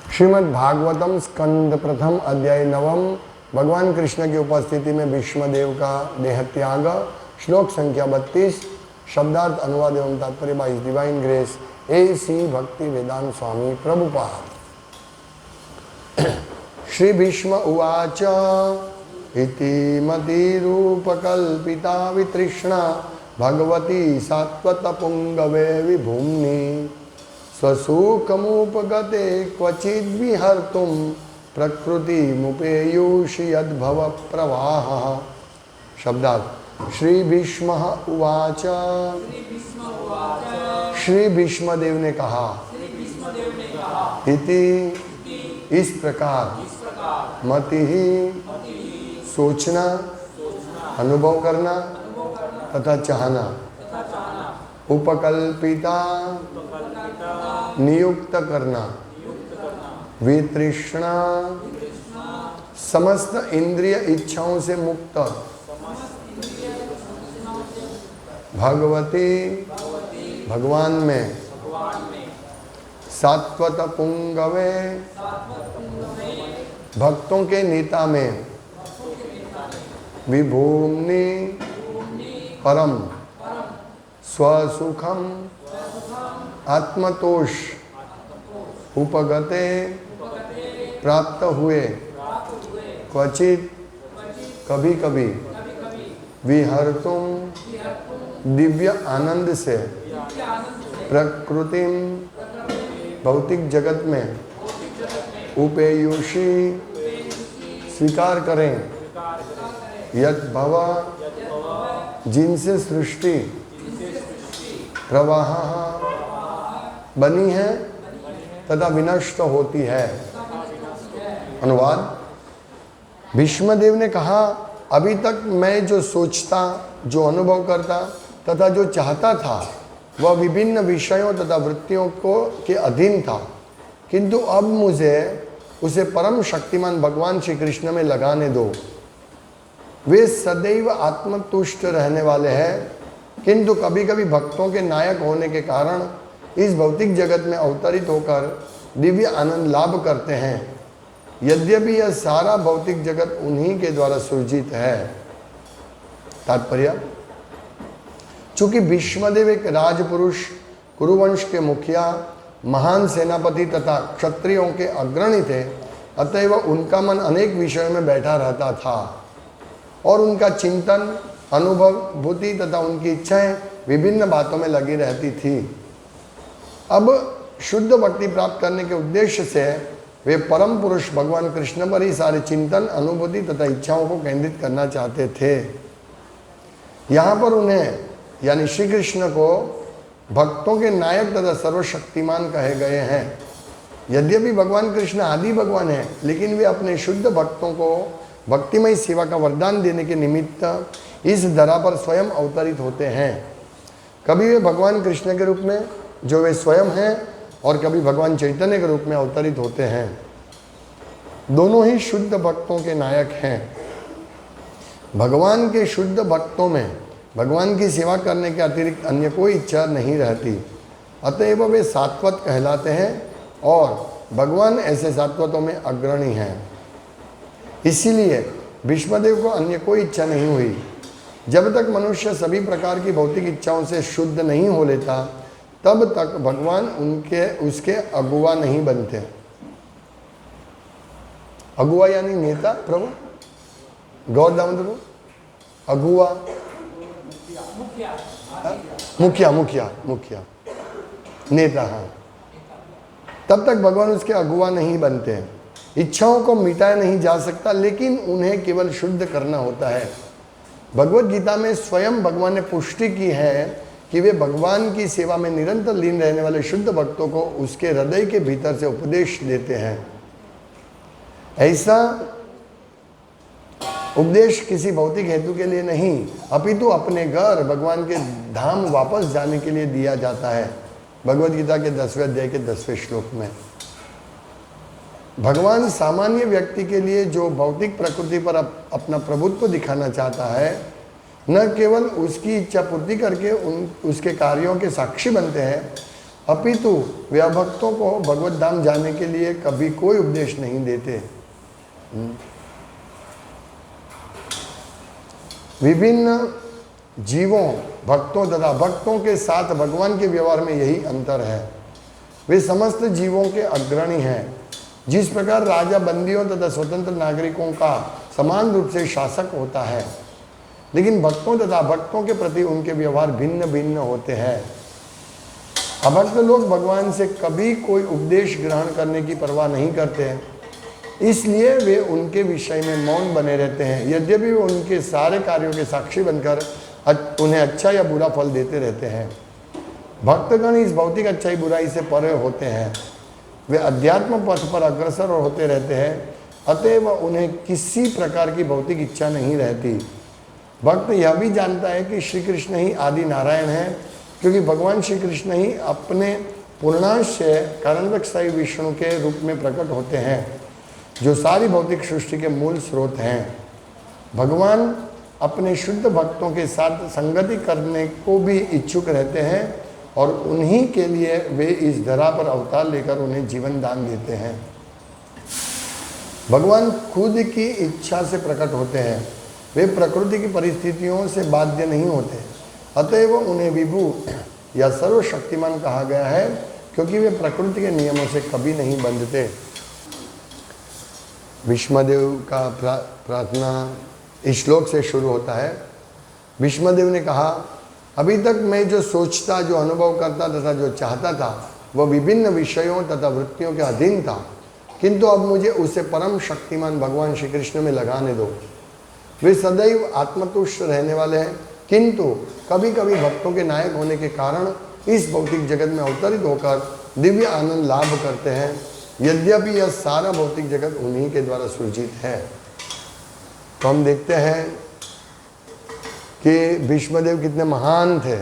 श्रीमद् भागवतम स्कंद प्रथम अध्याय नवम। भगवान कृष्ण की उपस्थिति में भीष्मदेव का देह त्याग। श्लोक संख्या 32। शब्दार्थ अनुवाद एवं तात्पर्य by his divine grace A.C. भक्ति वेदांत स्वामी प्रभुपाद। श्री भीष्म उवाच इति मतिरूपकल्पिता वितृष्णा भगवती सात्वतपुङ्गवे विभूम्नि स्वसुखमुपगते क्वचिद्विहर्तुं प्रकृतिमुपेयुषि यद्भव प्रवाहः। शब्दार्थ श्री भीष्म उवाच। श्री भीष्मदेव ने कहा इति इस प्रकार मति ही सोचना, अनुभव करना तथा चाहना, उपकल्पिता नियुक्त करना, वितृष्णा समस्त इंद्रिय इच्छाओं से मुक्त, भगवती भगवान में, सात्वत पुंगवे भक्तों के नेता में, विभूम्नि परम, स्वसुखम आत्मतोष, उपगते प्राप्त हुए, क्वचित कभी कभी, विहर्तुम दिव्य आनंद से, प्रकृतिम भौतिक जगत में, उपेयुषी स्वीकार करें, यत् भव जिनसे सृष्टि, प्रवाह बनी है तथा विनष्ट होती है। अनुवाद। भीष्मदेव ने कहा, अभी तक मैं जो सोचता, जो अनुभव करता तथा जो चाहता था वह विभिन्न विषयों तथा वृत्तियों को के अधीन था, किंतु अब मुझे उसे परम शक्तिमान भगवान श्री कृष्ण में लगाने दो। वे सदैव आत्मतुष्ट रहने वाले हैं, किंतु कभी कभी भक्तों के नायक होने के कारण इस भौतिक जगत में अवतरित होकर दिव्य आनंद लाभ करते हैं। यद्यपि यह सारा भौतिक जगत उन्हीं के द्वारा सृजित है। तात्पर्य। चूंकि भीष्मदेव एक राजपुरुष, कुरुवंश के मुखिया, महान सेनापति तथा क्षत्रियों के अग्रणी थे, अतएव उनका मन अनेक विषयों में बैठा रहता था और उनका चिंतन, अनुभव, बुद्धि तथा उनकी इच्छाएं विभिन्न बातों में लगी रहती थी। अब शुद्ध भक्ति प्राप्त करने के उद्देश्य से वे परम पुरुष भगवान कृष्ण पर ही सारे चिंतन, अनुभूति तथा इच्छाओं को केंद्रित करना चाहते थे। यहाँ पर उन्हें यानी श्री कृष्ण को भक्तों के नायक तथा सर्वशक्तिमान कहे गए हैं। यद्यपि भगवान कृष्ण आदि भगवान हैं, लेकिन वे अपने शुद्ध भक्तों को भक्तिमय सेवा का वरदान देने के निमित्त इस धरा पर स्वयं अवतरित होते हैं। कभी वे भगवान कृष्ण के रूप में जो वे स्वयं हैं और कभी भगवान चैतन्य के रूप में अवतरित होते हैं। दोनों ही शुद्ध भक्तों के नायक हैं। भगवान के शुद्ध भक्तों में भगवान की सेवा करने के अतिरिक्त अन्य कोई इच्छा नहीं रहती, अतएव वे सात्वत कहलाते हैं और भगवान ऐसे सात्वतों में अग्रणी हैं। इसीलिए भीष्मदेव को अन्य कोई इच्छा नहीं हुई। जब तक मनुष्य सभी प्रकार की भौतिक इच्छाओं से शुद्ध नहीं हो लेता, तब तक भगवान उसके अगुआ नहीं बनते। अगुआ यानी नेता, प्रभु गौर दामोदर प्रभु, अगुआ मुखिया नेता। हाँ, तब तक भगवान उसके अगुआ नहीं बनते हैं। इच्छाओं को मिटाया नहीं जा सकता, लेकिन उन्हें केवल शुद्ध करना होता है। भगवत गीता में स्वयं भगवान ने पुष्टि की है कि वे भगवान की सेवा में निरंतर लीन रहने वाले शुद्ध भक्तों को उसके हृदय के भीतर से उपदेश देते हैं। ऐसा उपदेश किसी भौतिक हेतु के लिए नहीं, अपितु अपने घर भगवान के धाम वापस जाने के लिए दिया जाता है। भगवत गीता के 10वें अध्याय के 10वें श्लोक में भगवान सामान्य व्यक्ति के लिए जो भौतिक प्रकृति पर अपना प्रभुत्व दिखाना चाहता है, न केवल उसकी इच्छा पूर्ति करके उसके कार्यों के साक्षी बनते हैं, अपितु वे अभक्तों को भगवत धाम जाने के लिए कभी कोई उपदेश नहीं देते। विभिन्न जीवों, भक्तों तथा भक्तों के साथ भगवान के व्यवहार में यही अंतर है। वे समस्त जीवों के अग्रणी हैं। जिस प्रकार राजा बंदियों तथा स्वतंत्र नागरिकों का समान रूप से शासक होता है, लेकिन भक्तों तथा भक्तों के प्रति उनके व्यवहार भिन्न भिन्न होते हैं। अभक्त लोग भगवान से कभी कोई उपदेश ग्रहण करने की परवाह नहीं करते हैं, इसलिए वे उनके विषय में मौन बने रहते हैं। यद्यपि वे उनके सारे कार्यों के साक्षी बनकर उन्हें अच्छा या बुरा फल देते रहते हैं। भक्तगण इस भौतिक अच्छाई बुराई से परे होते हैं। वे अध्यात्म पथ पर अग्रसर होते रहते हैं, अतएव उन्हें किसी प्रकार की भौतिक इच्छा नहीं रहती। भक्त यह भी जानता है कि श्री कृष्ण ही आदि नारायण हैं, क्योंकि भगवान श्री कृष्ण ही अपने पूर्णांश से कारणवक्षाई विष्णु के रूप में प्रकट होते हैं, जो सारी भौतिक सृष्टि के मूल स्रोत हैं। भगवान अपने शुद्ध भक्तों के साथ संगति करने को भी इच्छुक रहते हैं और उन्हीं के लिए वे इस धरा पर अवतार लेकर उन्हें जीवन दान देते हैं। भगवान खुद की इच्छा से प्रकट होते हैं। वे प्रकृति की परिस्थितियों से बाध्य नहीं होते, अतएव उन्हें विभु या सर्वशक्तिमान कहा गया है, क्योंकि वे प्रकृति के नियमों से कभी नहीं बंधते। भीष्मदेव का प्रार्थना इस श्लोक से शुरू होता है। भीष्मदेव ने कहा, अभी तक मैं जो सोचता, जो अनुभव करता तथा जो चाहता था, वह विभिन्न विषयों तथा वृत्तियों के अधीन था, किंतु अब मुझे उसे परम शक्तिमान भगवान श्री कृष्ण में लगाने दो। वे सदैव आत्मतुष्ट रहने वाले हैं, किंतु कभी कभी भक्तों के नायक होने के कारण इस भौतिक जगत में अवतरित होकर दिव्य आनंद लाभ करते हैं, यद्यपि यह सारा भौतिक जगत उन्हीं के द्वारा सृजित है। तो हम देखते हैं कि भीष्मदेव कितने महान थे,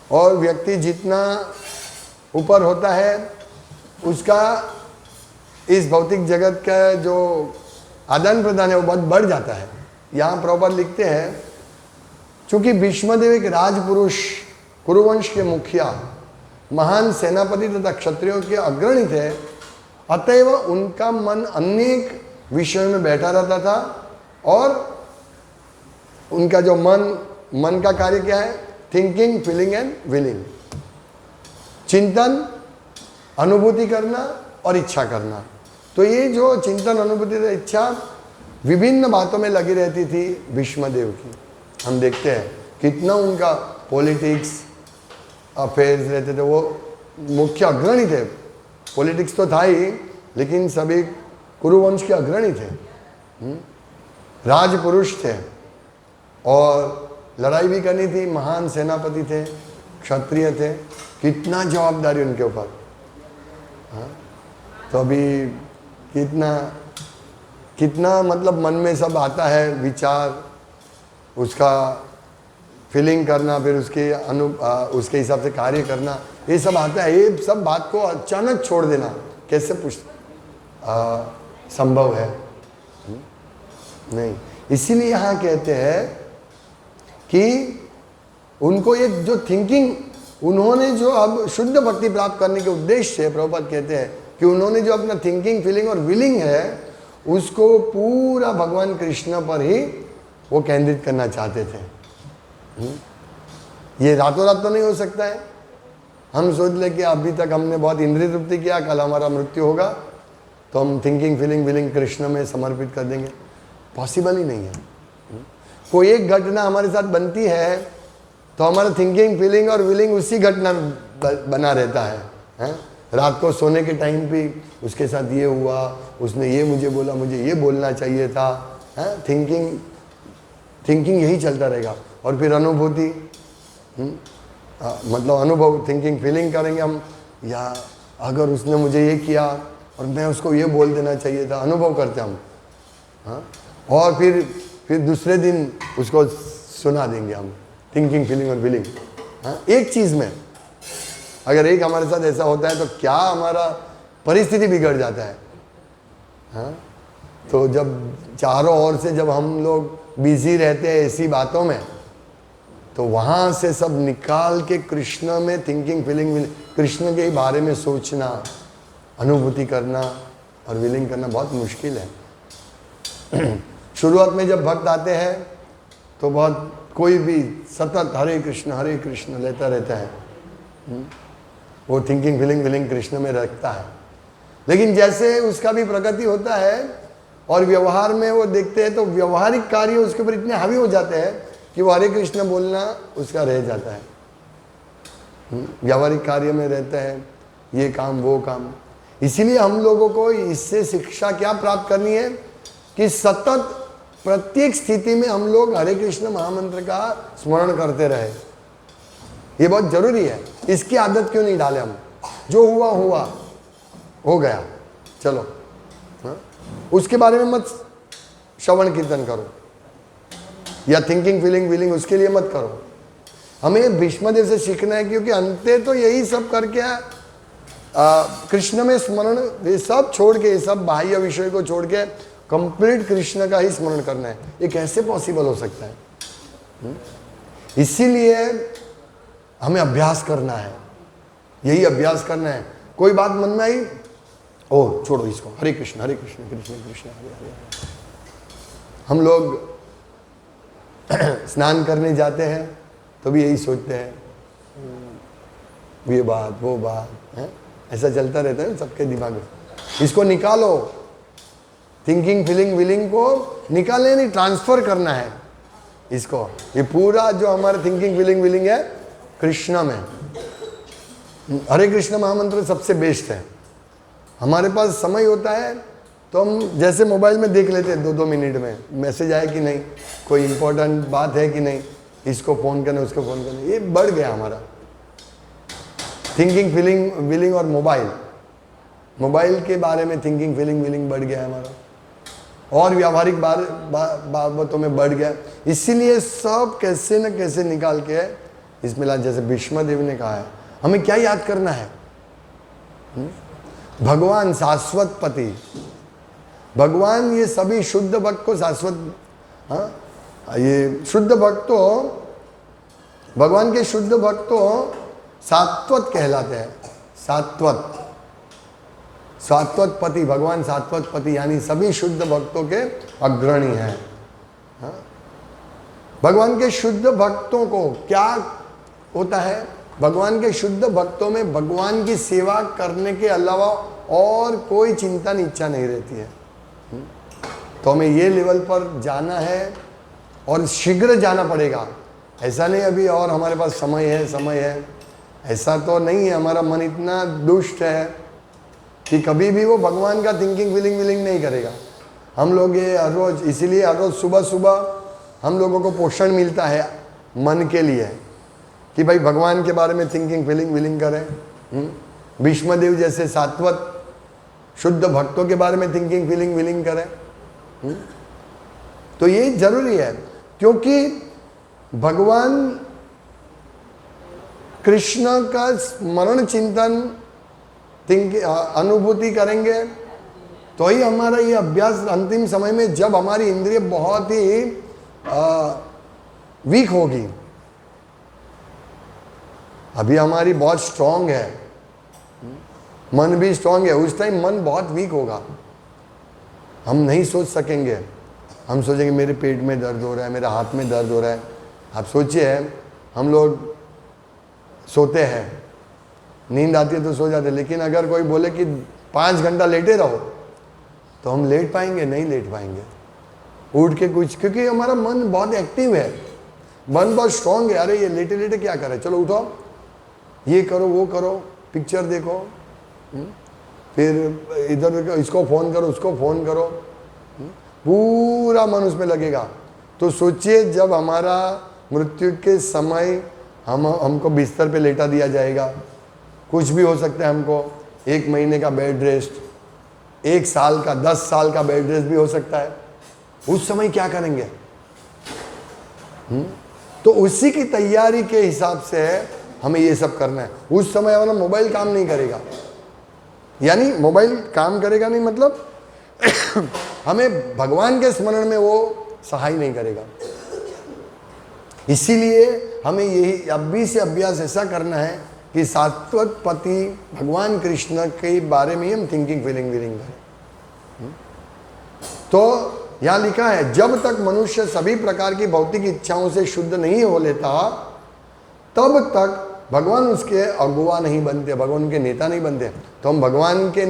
और व्यक्ति जितना ऊपर होता है उसका इस भौतिक जगत का जो आदान प्रदान है वो बहुत बढ़ जाता है। यहाँ प्रभुपाद लिखते हैं, चूंकि भीष्मदेव एक राजपुरुष, कुरुवंश के मुखिया, महान सेनापति तथा क्षत्रियों के अग्रणी थे, अतएव उनका मन अनेक विषयों में बैठा रहता था, और उनका जो मन का कार्य क्या है? Thinking, feeling and willing. चिंतन, अनुभूति करना और इच्छा करना। तो ये जो चिंतन, अनुभूति और इच्छा विभिन्न बातों में लगी रहती थी भीष्मदेव की। हम देखते हैं कितना उनका पॉलिटिक्स अफेयर्स रहते थे। वो मुख्य अग्रणी थे। पॉलिटिक्स तो था ही, लेकिन सभी कुरुवंश के अग्रणी थे, राजपुरुष थे, और लड़ाई भी करनी थी, महान सेनापति थे, क्षत्रिय थे। कितना जवाबदारी उनके ऊपर। तो अभी कितना मतलब मन में सब आता है विचार, उसका फीलिंग करना, फिर उसके हिसाब से कार्य करना, ये सब आता है। ये सब बात को अचानक छोड़ देना कैसे संभव है? नहीं। इसीलिए यहाँ कहते हैं कि उनको ये जो थिंकिंग, उन्होंने जो अब शुद्ध भक्ति प्राप्त करने के उद्देश्य से, प्रभुपाद कहते हैं कि उन्होंने जो अपना थिंकिंग, फीलिंग और विलिंग है उसको पूरा भगवान कृष्ण पर ही वो केंद्रित करना चाहते थे। ये रातों रात तो नहीं हो सकता है। हम सोच ले कि अभी तक हमने बहुत इंद्रिय तृप्ति किया, कल हमारा मृत्यु होगा तो हम थिंकिंग, फीलिंग, विलिंग कृष्ण में समर्पित कर देंगे। पॉसिबल ही नहीं है। कोई एक घटना हमारे साथ बनती है तो हमारा थिंकिंग, फीलिंग और विलिंग उसी घटना में बना रहता है। रात को सोने के टाइम पे उसके साथ ये हुआ, उसने ये मुझे बोला, मुझे ये बोलना चाहिए था। थिंकिंग यही चलता रहेगा। और फिर अनुभूति, मतलब अनुभव, थिंकिंग, फीलिंग करेंगे हम, या अगर उसने मुझे ये किया और मैं उसको ये बोल देना चाहिए था, अनुभव करते हम। और फिर दूसरे दिन उसको सुना देंगे हम, थिंकिंग, फीलिंग और विलिंग। एक चीज़ में अगर एक हमारे साथ ऐसा होता है तो क्या हमारा परिस्थिति बिगड़ जाता है। तो जब चारों ओर से जब हम लोग बिजी रहते हैं ऐसी बातों में, तो वहाँ से सब निकाल के कृष्ण में थिंकिंग फीलिंग, कृष्ण के बारे में सोचना, अनुभूति करना और विलिंग करना बहुत मुश्किल है। शुरुआत में जब भक्त आते हैं तो बहुत कोई भी सतत हरे कृष्ण लेता रहता है, वो थिंकिंग फीलिंग विलिंग कृष्ण में रखता है। लेकिन जैसे उसका भी प्रगति होता है और व्यवहार में वो देखते हैं तो व्यवहारिक कार्य उसके ऊपर इतने हावी हो जाते हैं कि वो हरे कृष्ण बोलना उसका रह जाता है। व्यावहारिक कार्य में रहता है, ये काम वो काम। इसीलिए हम लोगों को इससे शिक्षा क्या प्राप्त करनी है कि सतत प्रत्येक स्थिति में हम लोग हरे कृष्ण महामंत्र का स्मरण करते रहे। ये बहुत जरूरी है। इसकी आदत क्यों नहीं डाले हम? जो हुआ हुआ हो गया, चलो हाँ? उसके बारे में मत श्रवण कीर्तन करो या थिंकिंग फीलिंग विलिंग उसके लिए मत करो। हमें भीष्मदेव से सीखना है, क्योंकि अंते तो यही सब करके कृष्ण में स्मरण, ये सब छोड़ के, ये सब बाह्य विषय को छोड़ के कंप्लीट कृष्ण का ही स्मरण करना है। ये कैसे पॉसिबल हो सकता है? इसीलिए हमें अभ्यास करना है, यही अभ्यास करना है। कोई बात मन में आई, ओ छोड़ो इसको, हरे कृष्ण कृष्ण कृष्ण हरे हरे। हम लोग स्नान करने जाते हैं तो भी यही सोचते हैं, ये बात वो बात है, ऐसा चलता रहता है सबके दिमाग में। इसको निकालो, थिंकिंग फीलिंग विलिंग को निकालने नहीं, ट्रांसफर करना है इसको। ये पूरा जो हमारा थिंकिंग फीलिंग विलिंग है कृष्ण में, हरे कृष्ण महामंत्र सबसे बेस्ट है। हमारे पास समय होता है तो हम जैसे मोबाइल में देख लेते हैं 2-2 मिनट में मैसेज आए कि नहीं, कोई इंपॉर्टेंट बात है कि नहीं, इसको फ़ोन करना उसको फ़ोन करना, ये बढ़ गया हमारा थिंकिंग फीलिंग विलिंग। और मोबाइल के बारे में थिंकिंग फीलिंग विलिंग बढ़ गया है हमारा, और व्यावहारिक बाबतों में बढ़ गया। इसीलिए सब कैसे न कैसे निकाल के इसमें ला, जैसे भीष्मदेव ने कहा है, हमें क्या याद करना है? भगवान शाश्वत पति, भगवान ये सभी शुद्ध भक्त को शाश्वत, हाँ ये शुद्ध भक्तों, भगवान के शुद्ध भक्तों सात्वत कहलाते हैं। सात्वत पति, भगवान सात्वत पति यानी सभी शुद्ध भक्तों के अग्रणी हैं। हाँ? भगवान के शुद्ध भक्तों को क्या होता है? भगवान के शुद्ध भक्तों में भगवान की सेवा करने के अलावा और कोई चिंता इच्छा नहीं रहती है। तो हमें ये लेवल पर जाना है और शीघ्र जाना पड़ेगा। ऐसा नहीं अभी और हमारे पास समय है, ऐसा तो नहीं है। हमारा मन इतना दुष्ट है कि कभी भी वो भगवान का थिंकिंग फीलिंग विलिंग नहीं करेगा। हम लोग ये हर रोज, इसीलिए हर रोज सुबह सुबह हम लोगों को पोषण मिलता है मन के लिए कि भाई भगवान के बारे में थिंकिंग फीलिंग विलिंग करें। भीष्मदेव जैसे सात्वत शुद्ध भक्तों के बारे में थिंकिंग फीलिंग विलिंग करें। तो ये जरूरी है, क्योंकि भगवान कृष्ण का स्मरण चिंतन अनुभूति करेंगे तो ही हमारा ये अभ्यास अंतिम समय में, जब हमारी इंद्रिय बहुत ही वीक होगी, अभी हमारी बहुत स्ट्रांग है, मन भी स्ट्रांग है, उस टाइम मन बहुत वीक होगा, हम नहीं सोच सकेंगे। हम सोचेंगे मेरे पेट में दर्द हो रहा है, मेरे हाथ में दर्द हो रहा है। आप सोचिए, हम लोग सोते हैं, नींद आती है तो सो जाते हैं, लेकिन अगर कोई बोले कि 5 घंटा लेटे रहो तो हम लेट पाएंगे? नहीं लेट पाएंगे। उठ के कुछ, क्योंकि हमारा मन बहुत एक्टिव है, मन बहुत स्ट्रांग है। अरे ये लेटे लेटे क्या करे, चलो उठो, ये करो वो करो, पिक्चर देखो, फिर इधर इसको फ़ोन करो उसको फ़ोन करो, पूरा मन उसमें लगेगा। तो सोचिए जब हमारा मृत्यु के समय हमको बिस्तर पे लेटा दिया जाएगा, कुछ भी हो सकता है हमको, 1 महीने का बेड रेस्ट, 1 साल का 10 साल का बेड रेस्ट भी हो सकता है। उस समय क्या करेंगे? तो उसी की तैयारी के हिसाब से हमें ये सब करना है। उस समय हमारा मोबाइल काम नहीं करेगा, यानी मोबाइल काम करेगा नहीं मतलब हमें भगवान के स्मरण में वो सहाय नहीं करेगा। इसीलिए हमें यही अभी से अभ्यास ऐसा करना है कि शाश्वत पति भगवान कृष्ण के बारे में हम थिंकिंग फीलिंग करें। तो यहाँ लिखा है, जब तक मनुष्य सभी प्रकार की भौतिक इच्छाओं से शुद्ध नहीं हो लेता तब तक भगवान उसके अगुवा नहीं बनते, भगवान उनके नेता नहीं बनते। तो हम भगवान के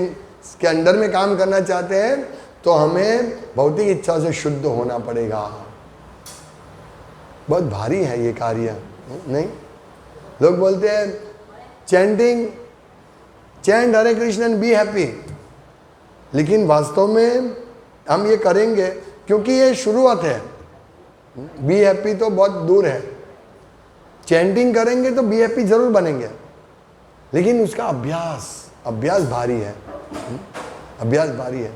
अंडर में काम करना चाहते हैं तो हमें भौतिक इच्छा से शुद्ध होना पड़ेगा। बहुत भारी है ये कार्य, नहीं? लोग बोलते हैं chant Hare Krishna and be happy, लेकिन वास्तव में हम ये करेंगे क्योंकि ये शुरुआत है। बी हैप्पी तो बहुत दूर है, चैंटिंग करेंगे तो बी हैप्पी जरूर बनेंगे, लेकिन उसका अभ्यास भारी है, अभ्यास भारी है।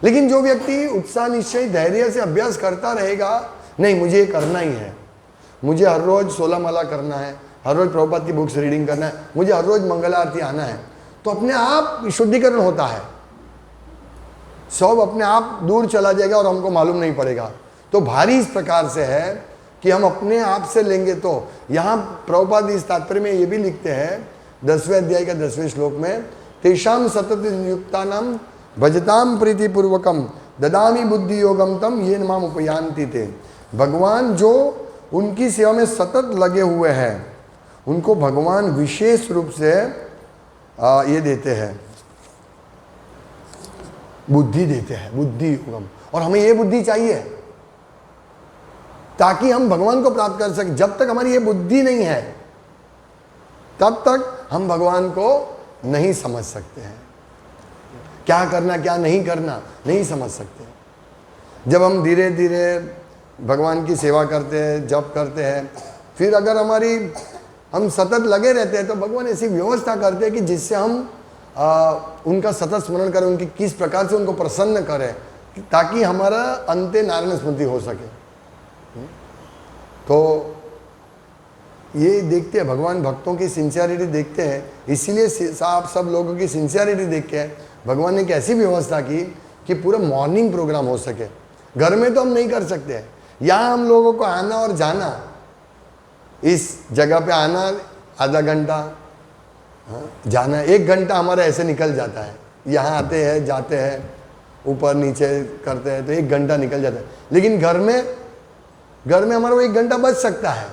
लेकिन जो व्यक्ति उत्साह निश्चय धैर्य से अभ्यास करता रहेगा, नहीं मुझे ये करना ही है, मुझे हर रोज 16 माला करना है, हर रोज प्रभुपाद की बुक्स रीडिंग करना है, मुझे हर रोज मंगल आरती आना है, तो अपने आप शुद्धिकरण होता है, सब अपने आप दूर चला जाएगा और हमको मालूम नहीं पड़ेगा। तो भारी इस प्रकार से है कि हम अपने आप से लेंगे। तो यहाँ प्रभुपाद इस तात्पर्य में ये भी लिखते हैं 10वें अध्याय का 10वें श्लोक में, तेषाम सतत युक्तानाम भजताम प्रीतिपूर्वकम ददामी बुद्धि योगम तम ये नमाम उपयांति थे। भगवान जो उनकी सेवा में सतत लगे हुए हैं उनको भगवान विशेष रूप से ये देते हैं, बुद्धि देते हैं, बुद्धि योगम। और हमें ये बुद्धि चाहिए ताकि हम भगवान को प्राप्त कर सकें। जब तक हमारी ये बुद्धि नहीं है तब तक हम भगवान को नहीं समझ सकते हैं। क्या करना क्या नहीं करना नहीं समझ सकते। जब हम धीरे धीरे भगवान की सेवा करते हैं, जप करते हैं, फिर अगर हम सतत लगे रहते हैं तो भगवान ऐसी व्यवस्था करते हैं कि जिससे हम उनका सतत स्मरण करें, उनकी किस प्रकार से उनको प्रसन्न करें, ताकि हमारा अंत्य नारायण स्मृति हो सके। तो ये देखते हैं भगवान भक्तों की सिंसियरिटी देखते हैं, इसीलिए आप सब लोगों की सिंसियरिटी देख के भगवान ने एक ऐसी व्यवस्था की कि पूरा मॉर्निंग प्रोग्राम हो सके। घर में तो हम नहीं कर सकते हैं, यहाँ हम लोगों को आना और जाना, इस जगह पे आना आधा घंटा, जाना 1 घंटा हमारा ऐसे निकल जाता है। यहाँ आते हैं जाते हैं ऊपर नीचे करते हैं तो 1 घंटा निकल जाता है। लेकिन घर में हमारा वो 1 घंटा बच सकता है।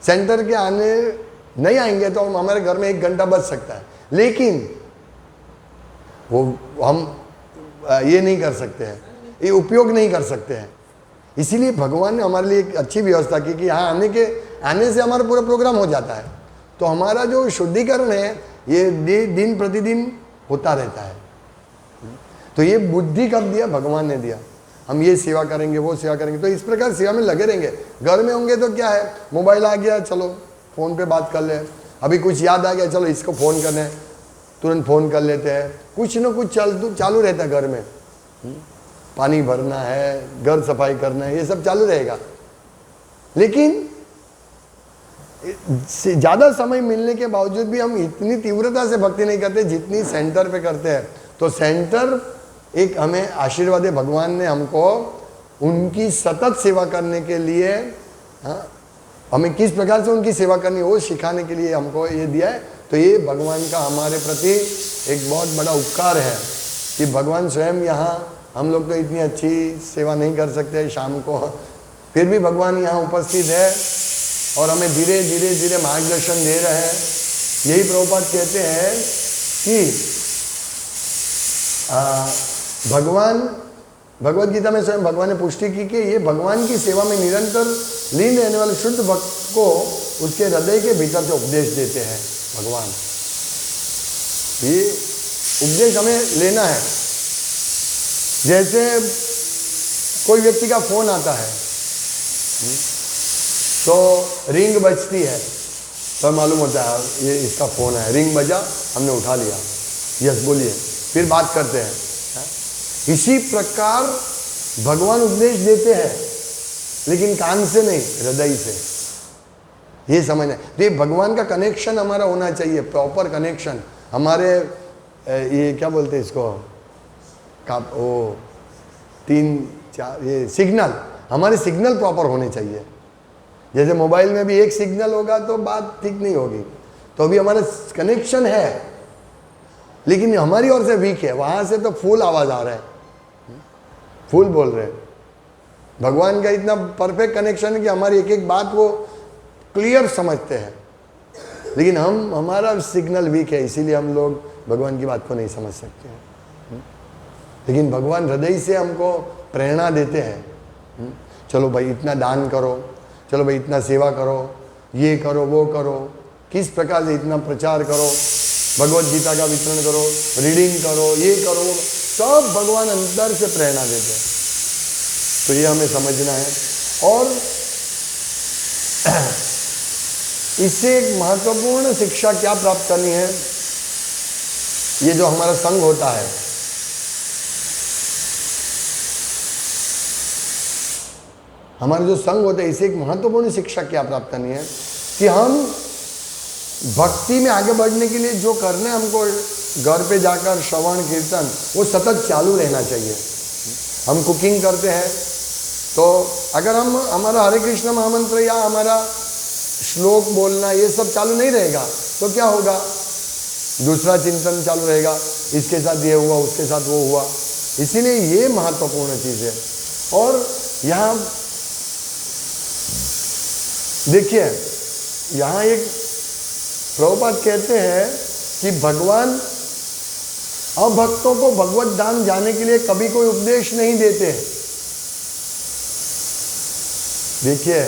सेंटर के आने नहीं आएंगे तो हमारे घर में 1 घंटा बच सकता है, लेकिन वो हम ये नहीं कर सकते हैं, ये उपयोग नहीं कर सकते हैं। इसीलिए भगवान ने हमारे लिए एक अच्छी व्यवस्था की कि यहाँ आने से हमारा पूरा प्रोग्राम हो जाता है। तो हमारा जो शुद्धिकरण है ये दिन प्रतिदिन होता रहता है। तो ये बुद्धि कब दिया? भगवान ने दिया। हम ये सेवा करेंगे वो सेवा करेंगे, तो इस प्रकार सेवा में लगे रहेंगे। घर में होंगे तो क्या है, मोबाइल आ गया चलो फ़ोन पे बात कर ले, अभी कुछ याद आ गया चलो इसको फ़ोन करना है, तुरंत फ़ोन कर लेते हैं। कुछ न कुछ चालू रहता है घर में, पानी भरना है, घर सफाई करना है, ये सब चालू रहेगा। लेकिन ज़्यादा समय मिलने के बावजूद भी हम इतनी तीव्रता से भक्ति नहीं करते जितनी सेंटर पे करते हैं। तो सेंटर एक हमें आशीर्वाद है, भगवान ने हमको उनकी सतत सेवा करने के लिए, हमें किस प्रकार से उनकी सेवा करनी है वो सिखाने के लिए हमको ये दिया है। तो ये भगवान का हमारे प्रति एक बहुत बड़ा उपकार है कि भगवान स्वयं यहाँ, हम लोग तो इतनी अच्छी सेवा नहीं कर सकते शाम को, फिर भी भगवान यहाँ उपस्थित है और हमें धीरे धीरे धीरे मार्गदर्शन दे रहे हैं। यही प्रभुपाद कहते हैं कि भगवान भगवद गीता में स्वयं भगवान ने पुष्टि की कि ये भगवान की सेवा में निरंतर लीन रहने वाले शुद्ध भक्त को उसके हृदय के भीतर से उपदेश देते हैं। भगवान ये उपदेश हमें लेना है। जैसे कोई व्यक्ति का फोन आता है तो रिंग बजती है तो मालूम होता है ये इसका फोन है, रिंग बजा हमने उठा लिया, यस बोलिए, फिर बात करते हैं। इसी प्रकार भगवान उपदेश देते हैं लेकिन कान से नहीं, हृदय से, ये समझना। तो ये भगवान का कनेक्शन हमारा होना चाहिए, प्रॉपर कनेक्शन। हमारे ये क्या बोलते हैं इसको, वो 3-4 ये सिग्नल, हमारे सिग्नल प्रॉपर होने चाहिए। जैसे मोबाइल में भी एक सिग्नल होगा तो बात ठीक नहीं होगी। तो अभी हमारा कनेक्शन है लेकिन हमारी ओर से वीक है, वहां से तो फुल आवाज आ रहा है, फुल बोल रहे हैं। भगवान का इतना परफेक्ट कनेक्शन है कि हमारी एक एक बात वो क्लियर समझते हैं, लेकिन हमारा सिग्नल वीक है, इसीलिए हम लोग भगवान की बात को नहीं समझ सकते हैं। लेकिन भगवान हृदय से हमको प्रेरणा देते हैं, चलो भाई इतना दान करो, चलो भाई इतना सेवा करो, ये करो वो करो, किस प्रकार से इतना प्रचार करो, भगवत गीता का वितरण करो, रीडिंग करो, ये करो, सब भगवान अंदर से प्रेरणा देते हैं। तो ये हमें समझना है। और इससे एक महत्वपूर्ण शिक्षा क्या प्राप्त करनी है, ये जो हमारा संग होता है, हमारा जो संग होता है, इससे एक महत्वपूर्ण शिक्षा क्या प्राप्त करनी है कि हम भक्ति में आगे बढ़ने के लिए जो करना है हमको, घर पे जाकर श्रवण कीर्तन वो सतत चालू रहना चाहिए। हम कुकिंग करते हैं तो अगर हम हमारा हरे कृष्ण महामंत्र या हमारा श्लोक बोलना ये सब चालू नहीं रहेगा तो क्या होगा, दूसरा चिंतन चालू रहेगा, इसके साथ ये हुआ, उसके साथ वो हुआ। इसीलिए ये महत्वपूर्ण चीज़ है। और यहाँ देखिए, यहाँ एक प्रभुपाद कहते हैं कि भगवान अभक्तों को भगवत धाम जाने के लिए कभी कोई उपदेश नहीं देते। देखिए,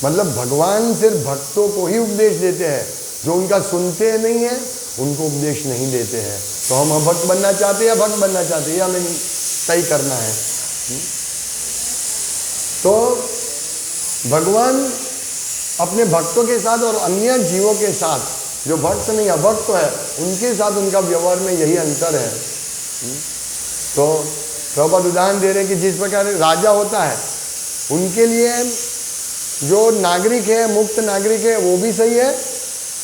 मतलब भगवान सिर्फ भक्तों को ही उपदेश देते हैं, जो उनका सुनते नहीं है उनको उपदेश नहीं देते हैं। तो हम अभक्त बनना चाहते हैं या भक्त बनना चाहते हैं, ये हमें तय करना है। तो भगवान अपने भक्तों के साथ और अन्य जीवों के साथ, जो भक्त नहीं अभक्त है, उनके साथ उनका व्यवहार में यही अंतर है। तो प्रभुपाद उदाहरण दे रहे हैं कि जिस प्रकार राजा होता है, उनके लिए जो नागरिक है, मुक्त नागरिक है, वो भी सही है,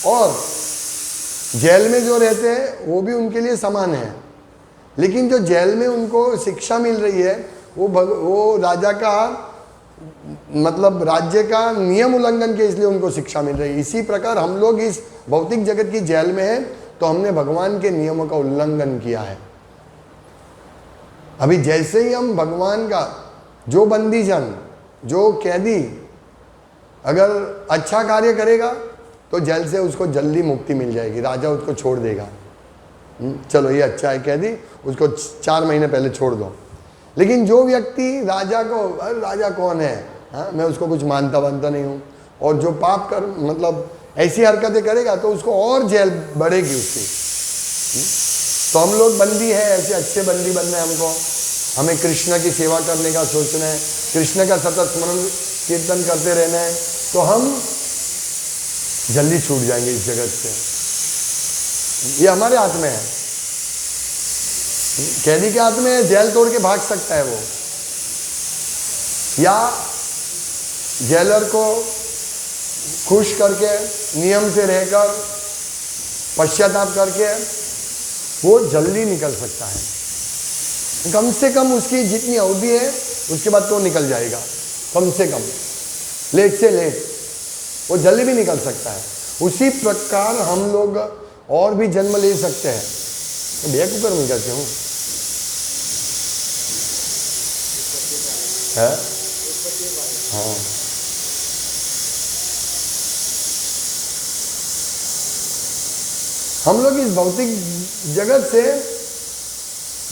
और जेल में जो रहते हैं वो भी उनके लिए समान है। लेकिन जो जेल में उनको शिक्षा मिल रही है वो राजा का मतलब राज्य का नियम उल्लंघन के, इसलिए उनको शिक्षा मिल रही है। इसी प्रकार हम लोग इस भौतिक जगत की जेल में हैं तो हमने भगवान के नियमों का उल्लंघन किया है। अभी जैसे ही हम भगवान का, जो बंदीजन, जो कैदी अगर अच्छा कार्य करेगा तो जेल से उसको जल्दी मुक्ति मिल जाएगी, राजा उसको छोड़ देगा। चलो ये अच्छा है कैदी, उसको 4 महीने पहले छोड़ दो। लेकिन जो व्यक्ति राजा को, अरे राजा कौन है, हाँ मैं उसको कुछ मानता वानता नहीं हूँ, और जो पाप कर मतलब ऐसी हरकतें करेगा तो उसको और जेल बढ़ेगी उसकी। तो हम लोग बंदी है, ऐसे अच्छे बंदी बनना है हमको, हमें कृष्ण की सेवा करने का सोचना है, कृष्ण का सतत स्मरण कीर्तन करते रहना है, तो हम जल्दी छूट जाएंगे इस जगत से। ये हमारे हाथ में है, कैदी के हाथ में है, जेल तोड़ के भाग सकता है वो, या जेलर को खुश करके नियम से रहकर पश्चाताप करके वो जल्दी निकल सकता है। कम से कम उसकी जितनी अवधि है उसके बाद तो निकल जाएगा, कम से कम, लेट से लेट वो जल्दी भी निकल सकता है। उसी प्रकार हम लोग और भी जन्म ले सकते हैं। भैया कुकर में करते हूँ है? हाँ, हम लोग इस भौतिक जगत से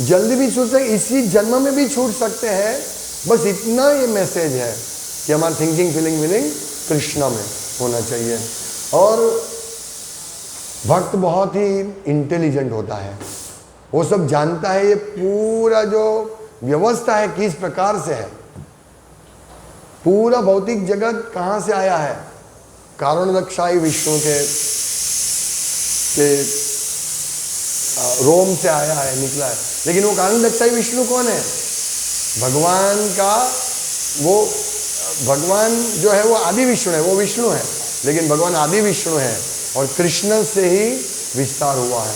जल्दी भी छूट सकते, इसी जन्म में भी छूट सकते हैं। बस इतना ये मैसेज है कि हमारा थिंकिंग फीलिंग विलिंग कृष्णा में होना चाहिए। और भक्त बहुत ही इंटेलिजेंट होता है, वो सब जानता है, ये पूरा जो व्यवस्था है किस प्रकार से है, पूरा भौतिक जगत कहाँ से आया है, कारणदक्षाई विष्णु के रोम से आया है, निकला है। लेकिन वो कारणदक्षाई विष्णु कौन है? भगवान का, वो भगवान जो है वो आदि विष्णु है, वो विष्णु है, लेकिन भगवान आदि विष्णु है और कृष्ण से ही विस्तार हुआ है।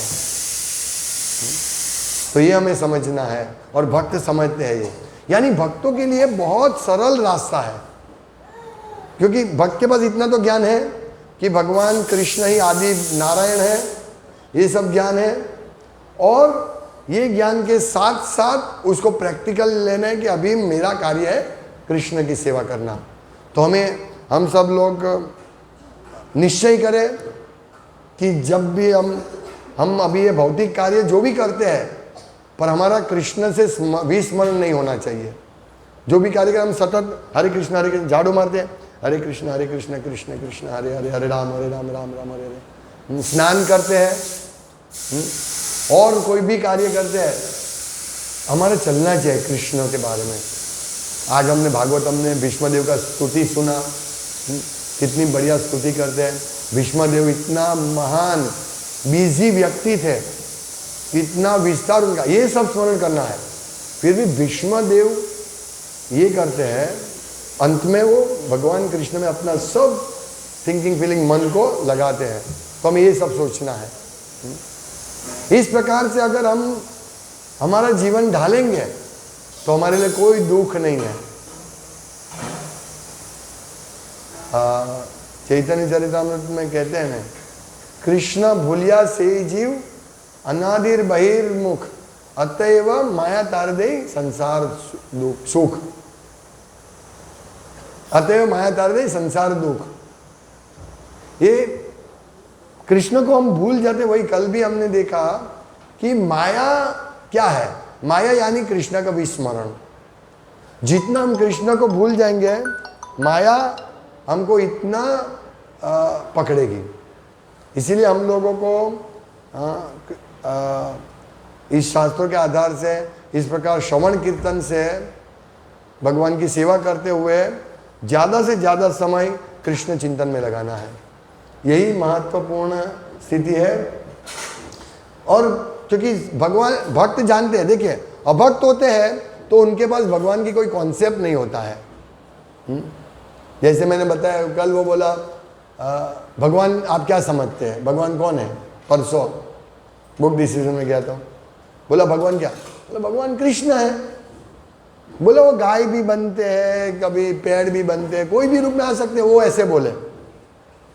तो ये हमें समझना है और भक्त समझते हैं ये। यानी भक्तों के लिए बहुत सरल रास्ता है, क्योंकि भक्त के पास इतना तो ज्ञान है कि भगवान कृष्ण ही आदि नारायण है, ये सब ज्ञान है, और ये ज्ञान के साथ साथ उसको प्रैक्टिकल लेना है कि अभी मेरा कार्य है कृष्ण की सेवा करना। तो हम सब लोग निश्चय करें कि जब भी हम अभी ये भौतिक कार्य जो भी करते हैं, पर हमारा कृष्ण से विस्मरण नहीं होना चाहिए। जो भी कार्य हम सतत हरे कृष्ण झाड़ू मारते हैं, हरे कृष्ण कृष्ण कृष्ण हरे हरे, हरे राम राम राम हरे हरे, स्नान करते हैं, और कोई भी कार्य करते हैं, हमारा चलना चाहिए कृष्ण के बारे में। आज हमने भागवतम में भीष्मदेव का स्तुति सुना, कितनी बढ़िया स्तुति करते हैं। भीष्मदेव इतना महान बिजी व्यक्ति थे, इतना विस्तार उनका, ये सब स्मरण करना है। फिर भी भीष्मदेव ये करते हैं, अंत में वो भगवान कृष्ण में अपना सब थिंकिंग फीलिंग मन को लगाते हैं। तो हमें ये सब सोचना है। इस प्रकार से अगर हम हमारा जीवन ढालेंगे तो हमारे लिए कोई दुख नहीं है। चैतन्य चरितामृत में कहते हैं, कृष्ण भूलिया से जीव अनादिर बहिर्मुख, अतएव माया तार दे संसार सुख, अतएव माया तार दे संसार दुख। ये कृष्ण को हम भूल जाते। वही कल भी हमने देखा कि माया क्या है। माया यानी कृष्ण का विस्मरण। जितना हम कृष्ण को भूल जाएंगे, माया हमको इतना पकड़ेगी। इसीलिए हम लोगों को इस शास्त्रों के आधार से, इस प्रकार श्रवण कीर्तन से भगवान की सेवा करते हुए ज़्यादा से ज़्यादा समय कृष्ण चिंतन में लगाना है। यही महत्वपूर्ण स्थिति है। और क्योंकि भगवान भक्त जानते हैं, देखिए अभक्त होते हैं तो उनके पास भगवान की कोई कॉन्सेप्ट नहीं होता है। जैसे मैंने बताया कल, वो बोला भगवान आप क्या समझते हैं, भगवान कौन है। परसों बुक डिसीजन में गया था, बोला भगवान क्या, बोला भगवान कृष्ण है। बोला वो गाय भी बनते हैं, कभी पेड़ भी बनते हैं, कोई भी रूप में आ सकते हैं, वो ऐसे बोले।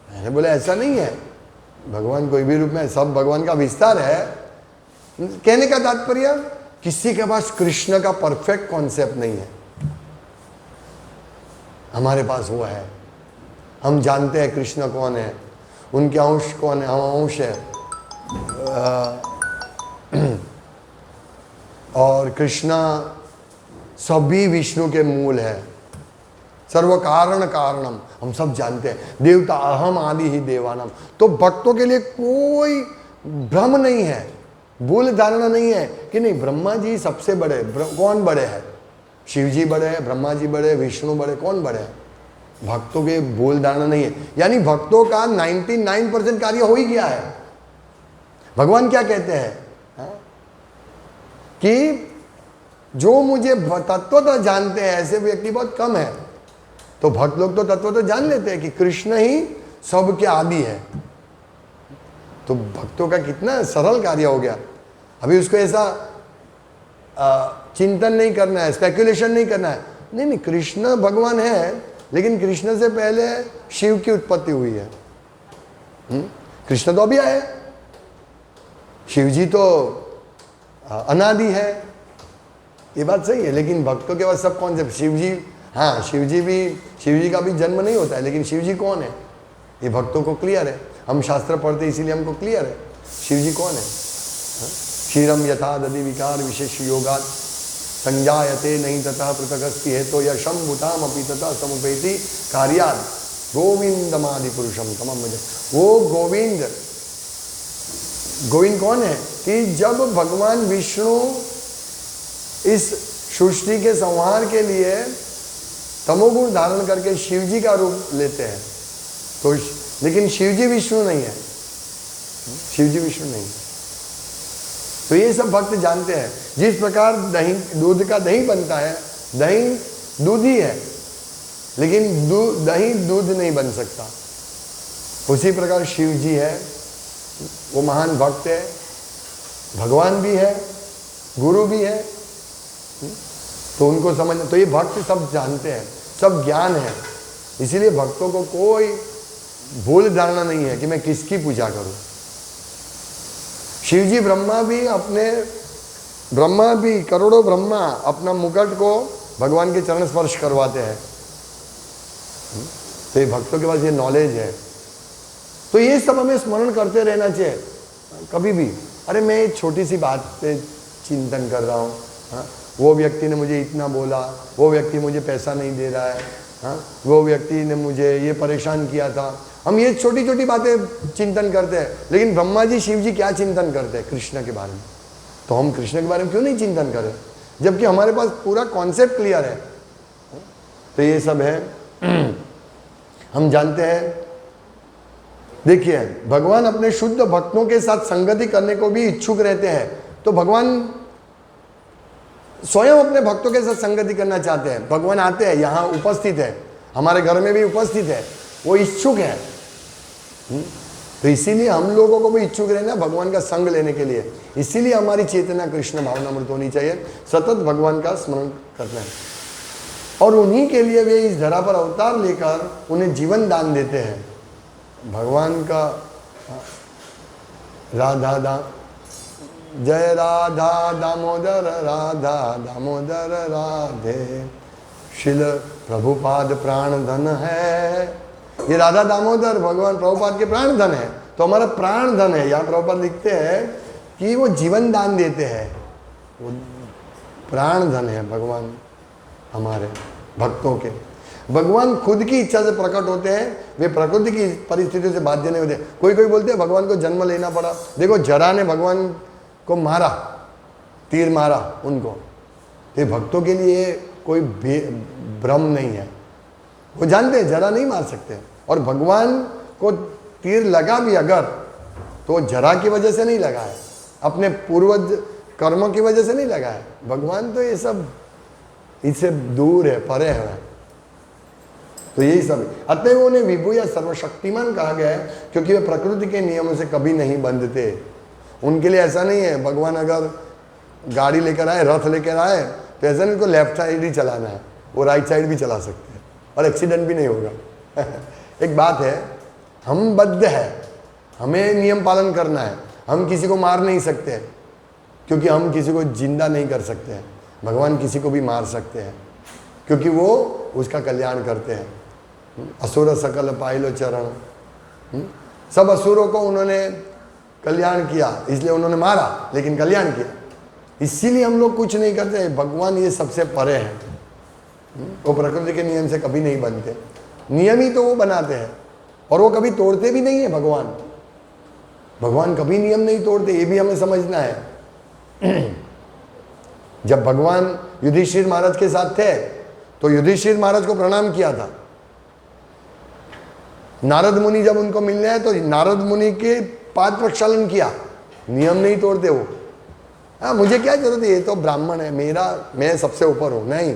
मैंने बोला ऐसा नहीं है, भगवान कोई भी रूप में, सब भगवान का विस्तार है। कहने का तात्पर्य, किसी के पास कृष्ण का परफेक्ट कॉन्सेप्ट नहीं है, हमारे पास वो है। हम जानते हैं कृष्ण कौन है, उनके अंश कौन है, हम अंश है। और कृष्ण सभी विष्णु के मूल है, सर्व कारण कारणम, हम सब जानते हैं। देवता अहम आदि ही देवानम। तो भक्तों के लिए कोई भ्रम नहीं है, भूल धारणा नहीं है कि नहीं ब्रह्मा जी सबसे बड़े। कौन बड़े हैं? शिव जी बड़े हैं, ब्रह्मा जी बड़े, विष्णु बड़े, कौन बड़े हैं? भक्तों के भूल धारणा नहीं है। यानी भक्तों का 99% कार्य हो ही गया है। भगवान क्या कहते हैं कि जो मुझे तत्वतः जानते हैं ऐसे व्यक्ति बहुत कम है। तो भक्त लोग तो तत्वतः जान लेते हैं कि कृष्ण ही सबके आदि है। तो भक्तों का कितना सरल कार्य हो गया। अभी उसको ऐसा चिंतन नहीं करना है, स्पेकुलेशन नहीं करना है। नहीं, कृष्ण भगवान है, लेकिन कृष्ण से पहले शिव की उत्पत्ति हुई है। कृष्ण तो अभी आए, शिव जी तो अनादि है, ये बात सही है। लेकिन भक्तों के पास सब कॉन्सेप्ट, शिव जी, हाँ शिव जी का भी जन्म नहीं होता है, लेकिन शिव जी कौन है ये भक्तों को क्लियर है। हम शास्त्र पढ़ते इसीलिए हमको क्लियर है शिव जी कौन है। क्षीरम यथा दधि विकार विशेष योगात संजायते नहीं तथा पृथकस्ति है तो यशम भूताम अपि तथा समुपेति कार्याद गोविंदमादि पुरुषम तमम मुझे। वो गोविंद कौन है कि जब भगवान विष्णु इस सृष्टि के संहार के लिए तमोगुण धारण करके शिव जी का रूप लेते हैं, तो लेकिन शिव जी विष्णु नहीं है, शिव जी विष्णु नहीं। तो ये सब भक्त जानते हैं। जिस प्रकार दही, दूध का दही बनता है, दही दूध ही है, लेकिन दही दूध नहीं बन सकता। उसी प्रकार शिव जी है, वो महान भक्त है, भगवान भी है, गुरु भी है। तो उनको समझ, तो ये भक्त सब जानते हैं, सब ज्ञान है। इसीलिए भक्तों को कोई भूल धारणा नहीं है कि मैं किसकी पूजा करूं। शिवजी ब्रह्मा भी करोड़ों ब्रह्मा अपना मुकुट को भगवान के चरण स्पर्श करवाते हैं। तो ये भक्तों के पास ये नॉलेज है। तो ये सब हमें स्मरण करते रहना चाहिए कभी भी। अरे मैं एक छोटी सी बात पे चिंतन कर रहा हूँ, हाँ, वो व्यक्ति ने मुझे इतना बोला, वो व्यक्ति मुझे पैसा नहीं दे रहा है, हाँ, वो व्यक्ति ने मुझे ये परेशान किया था। हम ये छोटी छोटी बातें चिंतन करते हैं, लेकिन ब्रह्मा जी शिव जी क्या चिंतन करते हैं? कृष्ण के बारे में। तो हम कृष्ण के बारे में क्यों नहीं चिंतन करें, जबकि हमारे पास पूरा कॉन्सेप्ट क्लियर है। तो ये सब है, हम जानते हैं। देखिए, भगवान अपने शुद्ध भक्तों के साथ संगति करने को भी इच्छुक रहते हैं। तो भगवान स्वयं अपने भक्तों के साथ संगति करना चाहते हैं। भगवान आते हैं, यहाँ उपस्थित है, हमारे घर में भी उपस्थित है, वो इच्छुक है। तो इसीलिए हम लोगों को भी इच्छुक रहना भगवान का संग लेने के लिए। इसीलिए हमारी चेतना कृष्ण भावनामृत होनी चाहिए, सतत भगवान का स्मरण करना है। और उन्हीं के लिए वे इस धरा पर अवतार लेकर उन्हें जीवन दान देते हैं। भगवान का जय राधा दामोदर राधा दामोदर राधे, शिल प्रभुपाद प्राण धन है। ये राधा दामोदर भगवान प्रभुपाद के प्राण धन है। तो हमारा प्राण धन है। यहाँ प्रभुपाद लिखते हैं कि वो जीवन दान देते हैं, वो प्राण धन है भगवान हमारे भक्तों के। भगवान खुद की इच्छा से प्रकट होते हैं, वे प्रकृति की परिस्थितियों से बाध्य नहीं होते। कोई कोई बोलते हैं भगवान को जन्म लेना पड़ा। देखो, जरा ने भगवान को मारा, तीर मारा उनको। ये भक्तों के लिए कोई भ्रम नहीं है, वो जानते हैं जरा नहीं मार सकते। और भगवान को तीर लगा भी अगर, तो जरा की वजह से नहीं लगा है, अपने पूर्वज कर्मों की वजह से नहीं लगा है। भगवान तो ये सब इससे दूर है, परे है। तो यही सब, अतएव उन्हें विभु या सर्वशक्तिमान कहा गया है, क्योंकि वे प्रकृति के नियमों से कभी नहीं बंधते। उनके लिए ऐसा नहीं है, भगवान अगर गाड़ी लेकर आए, रथ लेकर आए, तो ऐसा नहीं, उनको लेफ्ट साइड ही चलाना है, वो राइट साइड भी चला सकते हैं और एक्सीडेंट भी नहीं होगा। एक बात है, हम बद्ध है, हमें नियम पालन करना है। हम किसी को मार नहीं सकते, क्योंकि हम किसी को जिंदा नहीं कर सकते हैं। भगवान किसी को भी मार सकते हैं, क्योंकि वो उसका कल्याण करते हैं। असुर सकल पाइलो चरण, सब असुरों को उन्होंने कल्याण किया, इसलिए उन्होंने मारा, लेकिन कल्याण किया। इसीलिए हम लोग कुछ नहीं करते। भगवान ये सबसे परे है, वो प्रकृति के नियम से कभी नहीं बनते। नियम ही तो वो बनाते हैं, और वो कभी तोड़ते भी नहीं है। भगवान कभी नियम नहीं तोड़ते, ये भी हमें समझना है। जब भगवान युधिष्ठिर महाराज के साथ थे, तो युधिष्ठिर महाराज को प्रणाम किया था। नारद मुनि जब उनको मिलने आए, तो नारद मुनि के पाद प्रक्षालन किया। नियम नहीं तोड़ते वो। हाँ, मुझे क्या जरूरत है, ये तो ब्राह्मण है, मैं सबसे ऊपर हूं। नहीं,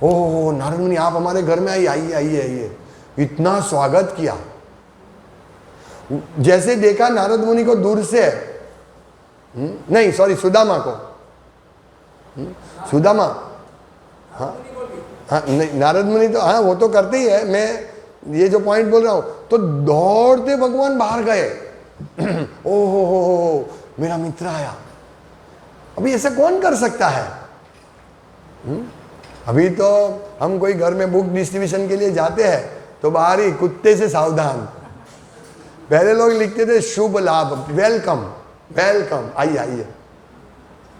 ओह नारद मुनि आप हमारे घर में आइए आइए आइए आइए, इतना स्वागत किया। जैसे देखा नारद मुनि को दूर से, नहीं सॉरी, सुदामा को, सुदामा, हाँ हाँ, नहीं नारद मुनि तो, हाँ वो तो करते ही है। मैं ये जो पॉइंट बोल रहा हूं, तो दौड़ते भगवान बाहर गए। ओहो हो, मेरा मित्र आया। अभी ऐसा कौन कर सकता है? अभी तो हम कोई घर में बुक डिस्ट्रीब्यूशन के लिए जाते हैं, तो बाहर ही कुत्ते से सावधान। पहले लोग लिखते थे शुभ लाभ, वेलकम वेलकम, आइए आइए।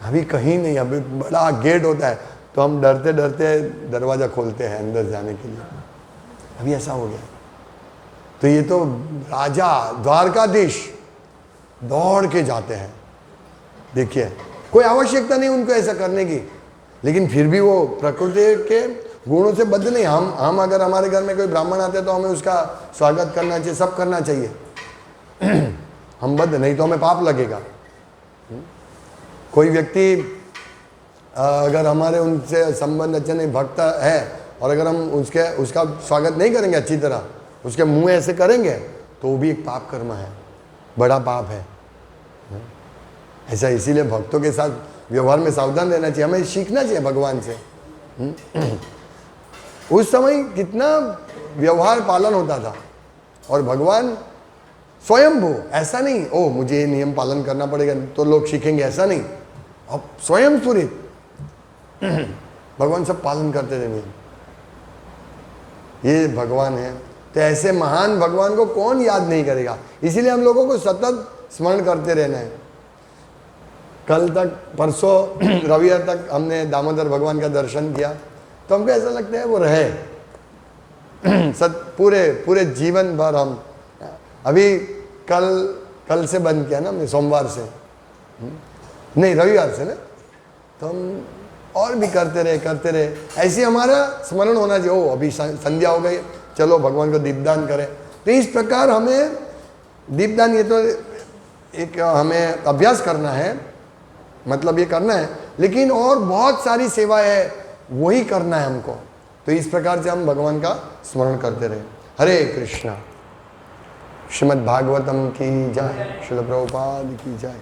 अभी कहीं नहीं, अभी बड़ा गेट होता है, तो हम डरते डरते दरवाजा खोलते हैं अंदर जाने के लिए। अभी ऐसा हो गया। तो ये तो राजा द्वारकाधीश दौड़ के जाते हैं। देखिए, कोई आवश्यकता नहीं उनको ऐसा करने की, लेकिन फिर भी वो प्रकृति के गुणों से बद्ध नहीं। हम अगर हमारे घर में कोई ब्राह्मण आते हैं, तो हमें उसका स्वागत करना चाहिए, सब करना चाहिए। हम बद्ध नहीं तो हमें पाप लगेगा। कोई व्यक्ति अगर हमारे उनसे संबंध अच्छे नहीं, भक्त है, और अगर हम उसका स्वागत नहीं करेंगे अच्छी तरह, उसके मुंह ऐसे करेंगे, तो वो भी एक पाप कर्म है, बड़ा पाप है। ऐसा इसीलिए भक्तों के साथ व्यवहार में सावधान रहना चाहिए, हमें सीखना चाहिए भगवान से। उस समय कितना व्यवहार पालन होता था। और भगवान स्वयंभू, ऐसा नहीं ओ मुझे ये नियम पालन करना पड़ेगा तो लोग सीखेंगे, ऐसा नहीं। अब स्वयं स्फुरित भगवान सब पालन करते थे नियम। ये भगवान है, तो ऐसे महान भगवान को कौन याद नहीं करेगा। इसीलिए हम लोगों को सतत स्मरण करते रहना है। कल तक, परसों रविवार तक हमने दामोदर भगवान का दर्शन किया, तो हमको ऐसा लगता है वो रहे पूरे जीवन भर। हम अभी कल से बंद किया ना हमने, सोमवार से नहीं रविवार से ना, तो हम और भी करते रहे। ऐसे हमारा स्मरण होना चाहिए, ओ अभी संध्या हो गई, चलो भगवान को दीपदान करें। तो इस प्रकार हमें दीपदान, ये तो एक हमें अभ्यास करना है, मतलब ये करना है, लेकिन और बहुत सारी सेवा है वही करना है हमको। तो इस प्रकार से हम भगवान का स्मरण करते रहे। हरे कृष्णा। श्रीमद् भागवतम की जय, श्रील प्रभुपाद की जय।